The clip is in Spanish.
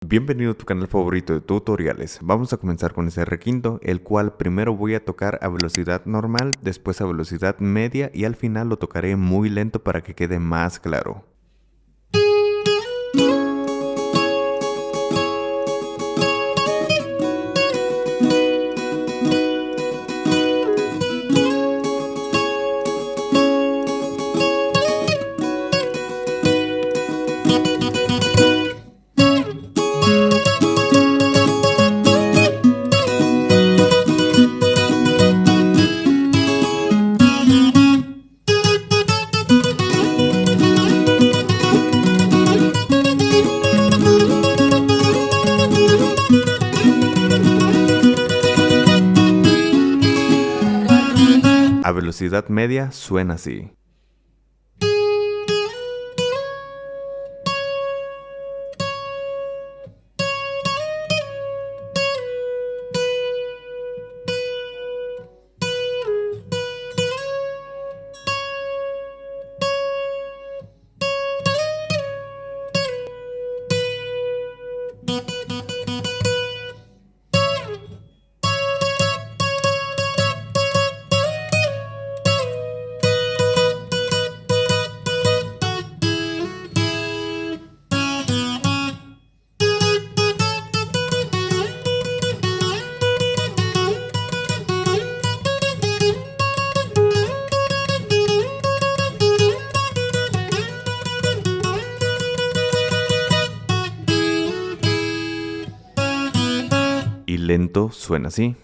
Bienvenido a tu canal favorito de tutoriales. Vamos a comenzar con este requinto, el cual primero voy a tocar a velocidad normal, después a velocidad media y al final lo tocaré muy lento para que quede más claro. A velocidad media suena así. Y lento suena así.